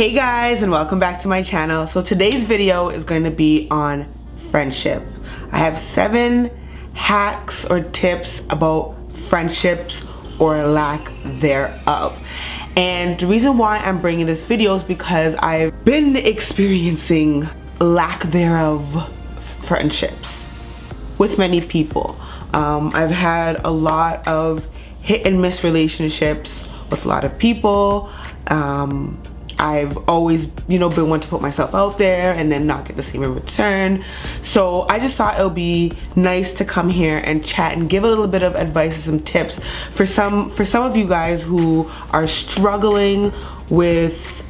Hey guys, and welcome back to my channel. So today's video is going to be on friendship. I have 7 hacks or tips about friendships or lack thereof. And the reason why I'm bringing this video is because I've been experiencing lack thereof friendships with many people. I've had a lot of hit and miss relationships with a lot of people. I've always, been one to put myself out there and then not get the same in return. So I just thought it would be nice to come here and chat and give a little bit of advice and some tips for some of you guys who are struggling with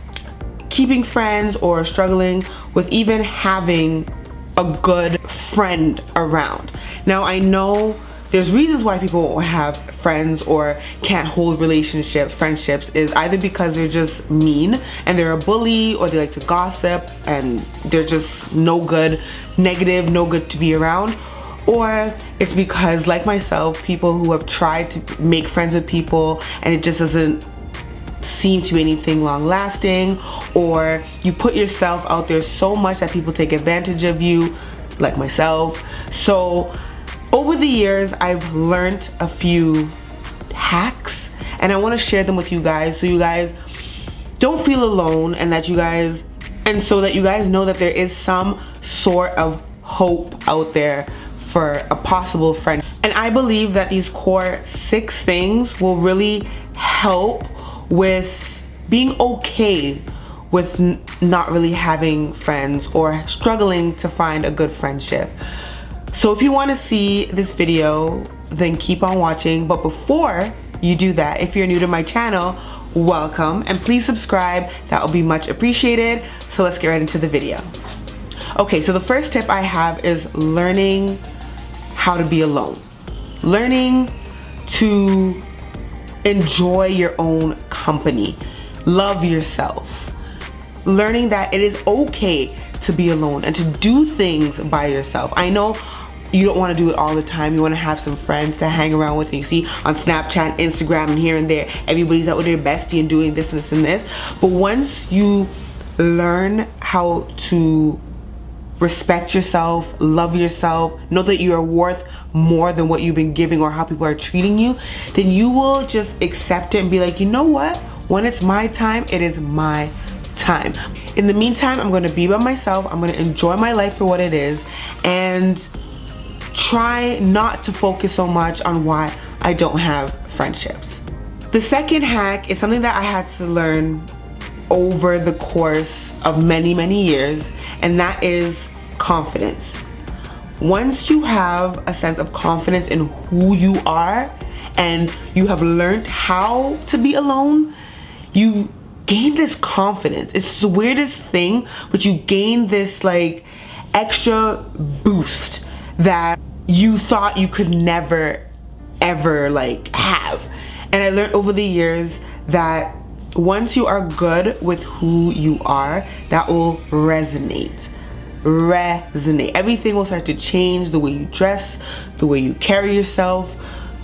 keeping friends or struggling with even having a good friend around. Now I know there's reasons why people won't have friends or can't hold friendships is either because they're just mean and they're a bully, or they like to gossip and they're just no good, negative, no good to be around. Or it's because, like myself, people who have tried to make friends with people and it just doesn't seem to be anything long lasting, or you put yourself out there so much that people take advantage of you, like myself. So over the years, I've learned a few hacks and I want to share them with you guys so you guys don't feel alone, and so that you guys know that there is some sort of hope out there for a possible friend. And I believe that these core 6 things will really help with being okay with not really having friends or struggling to find a good friendship. So if you want to see this video, then keep on watching. But before you do that, if you're new to my channel, welcome, and please subscribe. That will be much appreciated. So let's get right into the video. Okay, so the first tip I have is learning how to be alone. Learning to enjoy your own company. Love yourself. Learning that it is okay to be alone and to do things by yourself. I know you don't want to do it all the time. You want to have some friends to hang around with. And you see on Snapchat, Instagram, and here and there, everybody's out with their bestie and doing this and this and this. But once you learn how to respect yourself, love yourself, know that you are worth more than what you've been giving or how people are treating you, then you will just accept it and be like, you know what? When it's my time, it is my time. In the meantime, I'm going to be by myself. I'm going to enjoy my life for what it is and try not to focus so much on why I don't have friendships. The second hack is something that I had to learn over the course of many years, and that is confidence. Once you have a sense of confidence in who you are and you have learned how to be alone, you gain this confidence. It's the weirdest thing, but you gain this like extra boost that you thought you could never ever like have. And I learned over the years that once you are good with who you are, that will resonate. Everything will start to change. The way you dress, the way you carry yourself,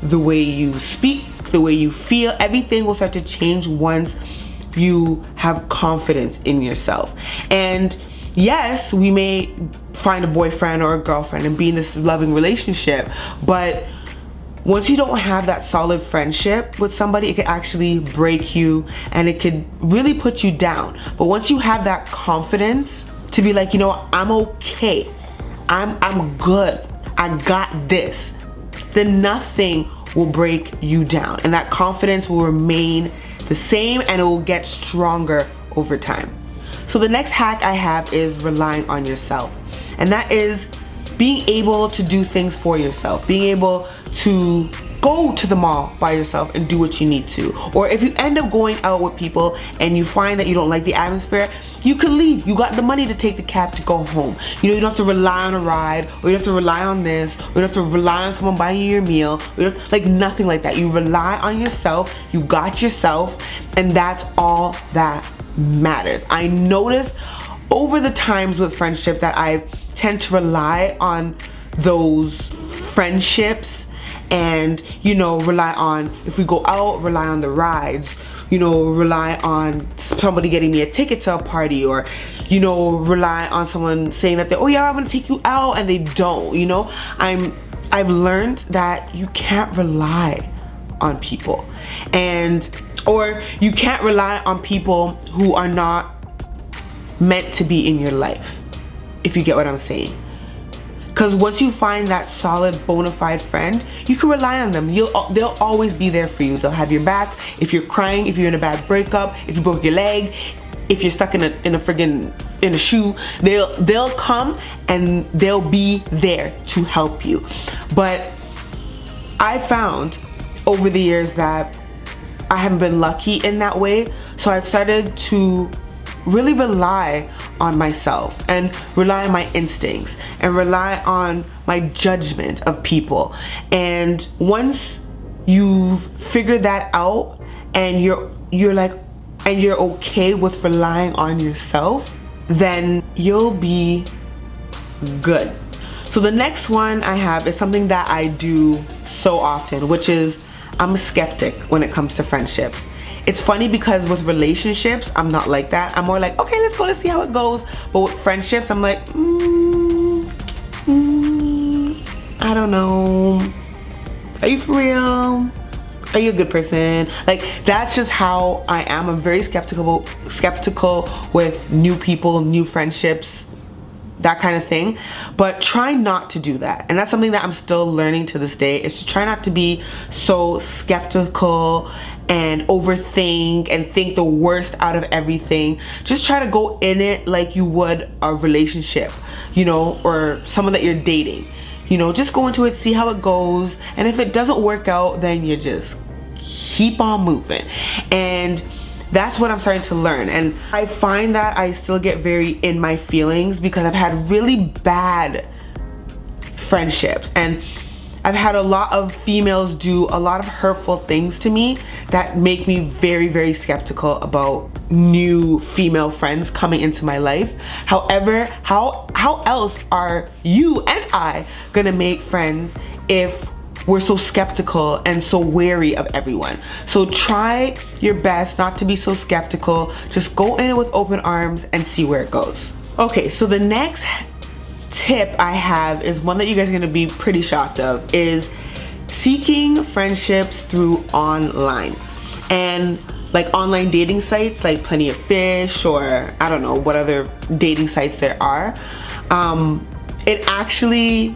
the way you speak, the way you feel, everything will start to change once you have confidence in yourself. And yes, we may find a boyfriend or a girlfriend and be in this loving relationship, but once you don't have that solid friendship with somebody, it could actually break you and it could really put you down. But once you have that confidence to be like, you know what, I'm okay, I'm good, I got this, then nothing will break you down, and that confidence will remain the same and it will get stronger over time. So the next hack I have is relying on yourself, and that is being able to do things for yourself, being able to go to the mall by yourself and do what you need to. Or if you end up going out with people and you find that you don't like the atmosphere, you can leave. You got the money to take the cab to go home. You don't have to rely on a ride, or you don't have to rely on this, or you don't have to rely on someone buying you your meal, like nothing like that. You rely on yourself, you got yourself, and that's all that matters. I noticed over the times with friendship that I tend to rely on those friendships and rely on, if we go out, rely on the rides, you know, rely on somebody getting me a ticket to a party, or, you know, rely on someone saying that they, oh yeah, I'm gonna take you out, and they don't, you know. I've learned that you can't rely on people, or you can't rely on people who are not meant to be in your life, if you get what I'm saying. Because once you find that solid bona fide friend, you can rely on them. They'll always be there for you. They'll have your back if you're crying, if you're in a bad breakup, if you broke your leg, if you're stuck in a shoe. They'll come and they'll be there to help you. But I found over the years that I haven't been lucky in that way, so I've started to really rely on myself and rely on my instincts and rely on my judgment of people. And once you've figured that out and you're okay with relying on yourself, then you'll be good. So the next one I have is something that I do so often, which is I'm a skeptic when it comes to friendships. It's funny because with relationships, I'm not like that. I'm more like, okay, let's go, let's see how it goes. But with friendships, I'm like, I don't know. Are you for real? Are you a good person? Like, that's just how I am. I'm very skeptical with new people, new friendships, that kind of thing. But try not to do that. And that's something that I'm still learning to this day, is to try not to be so skeptical and overthink and think the worst out of everything. Just try to go in it like you would a relationship, you know, or someone that you're dating. You know, just go into it, see how it goes, and if it doesn't work out, then you just keep on moving. And that's what I'm starting to learn. And I find that I still get very in my feelings because I've had really bad friendships, and I've had a lot of females do a lot of hurtful things to me that make me very, very skeptical about new female friends coming into my life. However, how else are you and I gonna make friends if we're so skeptical and so wary of everyone? So try your best not to be so skeptical. Just go in with open arms and see where it goes. Okay, so the next tip I have is one that you guys are gonna be pretty shocked of, is seeking friendships through online. And like online dating sites like Plenty of Fish, or I don't know what other dating sites there are. It actually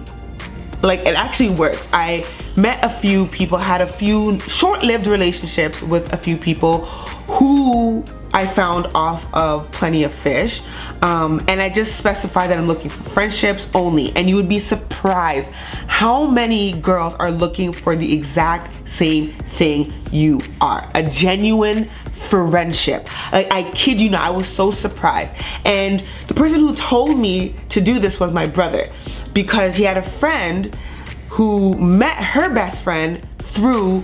works. I met a few people, had a few short-lived relationships with a few people who I found off of Plenty of Fish, and I just specified that I'm looking for friendships only, and you would be surprised how many girls are looking for the exact same thing you are, a genuine friendship. Like, I kid you not, I was so surprised. And the person who told me to do this was my brother, because he had a friend who met her best friend through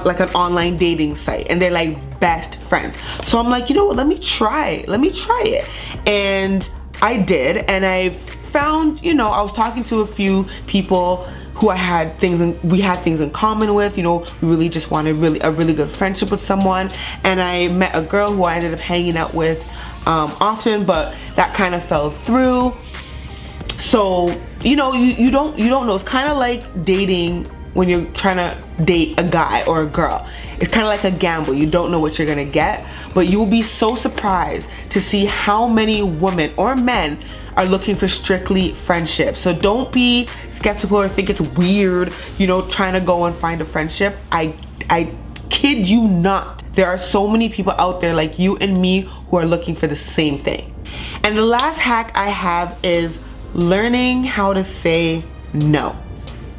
like an online dating site, and they're like best friends. So I'm like, you know what, let me try it. And I did, and I found, you know, I was talking to a few people who we had things in common with. You know, we really just wanted a really good friendship with someone. And I met a girl who I ended up hanging out with often, but that kind of fell through. So, you know, you don't know. It's kind of like dating when you're trying to date a guy or a girl. It's kind of like a gamble. You don't know what you're gonna get, but you will be so surprised to see how many women or men are looking for strictly friendship. So don't be skeptical or think it's weird, you know, trying to go and find a friendship. I kid you not. There are so many people out there like you and me who are looking for the same thing. And the last hack I have is learning how to say no.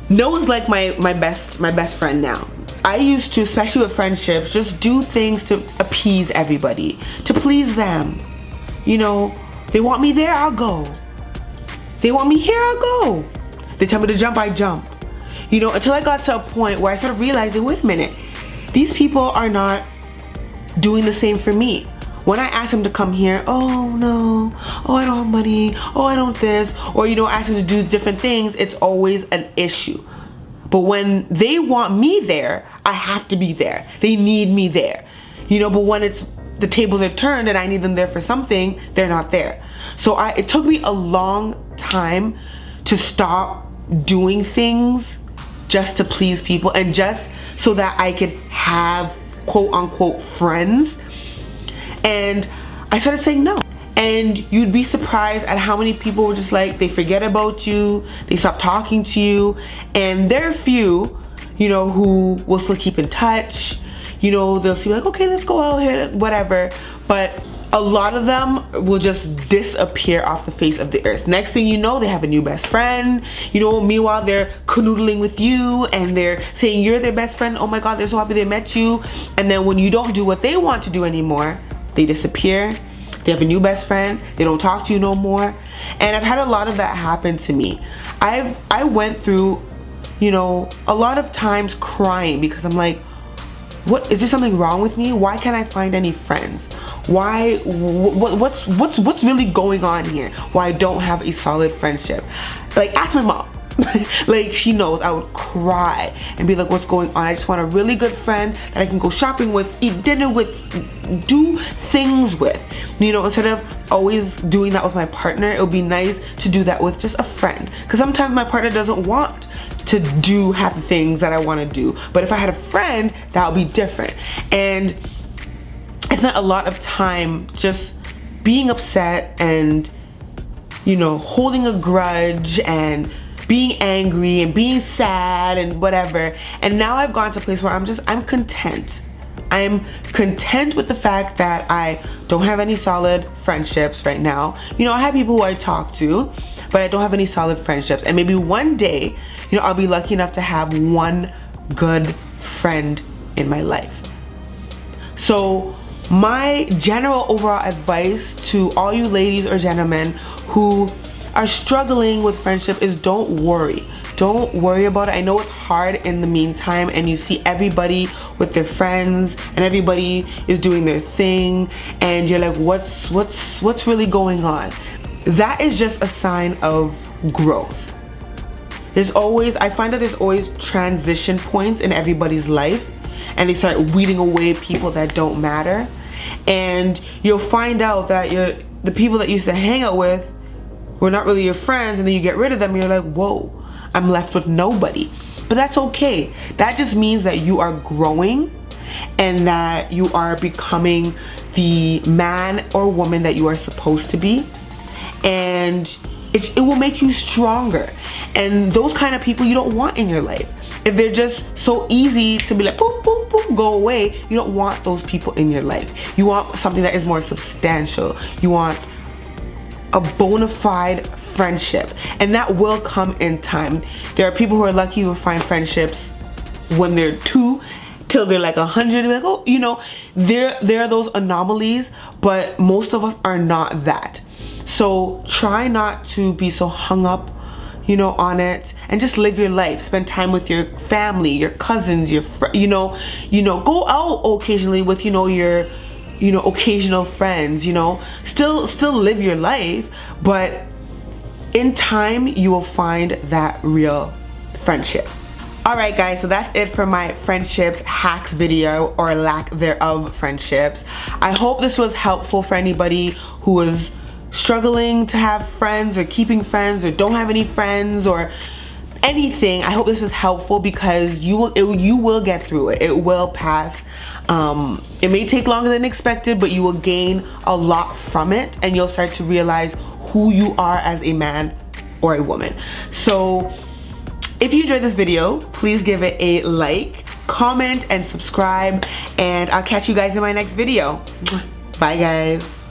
No is like my best friend now. I used to, especially with friendships, just do things to appease everybody, to please them. You know, they want me there, I'll go. They want me here, I'll go. They tell me to jump, I jump. You know, until I got to a point where I started realizing, wait a minute, these people are not doing the same for me. When I ask them to come here, oh no, oh I don't have money, oh I don't this, or you know, ask them to do different things, it's always an issue. But when they want me there, I have to be there. They need me there. you know, but when the tables are turned and I need them there for something, they're not there. So it took me a long time to stop doing things just to please people and just so that I could have quote unquote friends. And I started saying no. And you'd be surprised at how many people were just like, they forget about you, they stop talking to you. And there are a few, you know, who will still keep in touch. You know, they'll see like, okay, let's go out here, whatever. But a lot of them will just disappear off the face of the earth. Next thing you know, they have a new best friend. You know, meanwhile, they're canoodling with you and they're saying you're their best friend. Oh my God, they're so happy they met you. And then when you don't do what they want to do anymore, they disappear. They have a new best friend. They don't talk to you no more. And I've had a lot of that happen to me. I went through, you know, a lot of times crying because I'm like, what is there something wrong with me? Why can't I find any friends? Why what's really going on here? Why I don't have a solid friendship? Like, ask my mom. Like, she knows. I would cry and be like, what's going on? I just want a really good friend that I can go shopping with, eat dinner with, do things with. You know, instead of always doing that with my partner, it would be nice to do that with just a friend. Because sometimes my partner doesn't want to do half the things that I want to do. But if I had a friend, that would be different. And I spent a lot of time just being upset and, you know, holding a grudge and being angry and being sad and whatever. And now I've gone to a place where I'm content. I'm content with the fact that I don't have any solid friendships right now. You know, I have people who I talk to, but I don't have any solid friendships. And maybe one day, you know, I'll be lucky enough to have one good friend in my life. So my general overall advice to all you ladies or gentlemen who are struggling with friendship is don't worry. Don't worry about it. I know it's hard in the meantime and you see everybody with their friends and everybody is doing their thing and you're like, what's really going on? That is just a sign of growth. I find that there's always transition points in everybody's life and they start weeding away people that don't matter. And you'll find out that the people that you used to hang out with were not really your friends, and then you get rid of them and you're like, whoa, I'm left with nobody. But that's okay. That just means that you are growing and that you are becoming the man or woman that you are supposed to be. And it will make you stronger. And those kind of people you don't want in your life. If they're just so easy to be like, boop, boop, boop, go away, you don't want those people in your life. You want something that is more substantial. You want a bona fide friendship, and that will come in time. There are people who are lucky who find friendships when they're 2 till they're like 100. They're like, oh, you know, there are those anomalies, but most of us are not that. So try not to be so hung up, you know, on it, and just live your life. Spend time with your family, your cousins, your you know, go out occasionally with, you know, your occasional friends, you know, still live your life, but in time you will find that real friendship. Alright guys, so that's it for my friendship hacks video, or lack thereof friendships. I hope this was helpful for anybody who is struggling to have friends or keeping friends or don't have any friends or anything. I hope this is helpful because you will get through it. It will pass. It may take longer than expected, but you will gain a lot from it and you'll start to realize who you are as a man or a woman. So if you enjoyed this video, please give it a like, comment, and subscribe, and I'll catch you guys in my next video. Bye guys.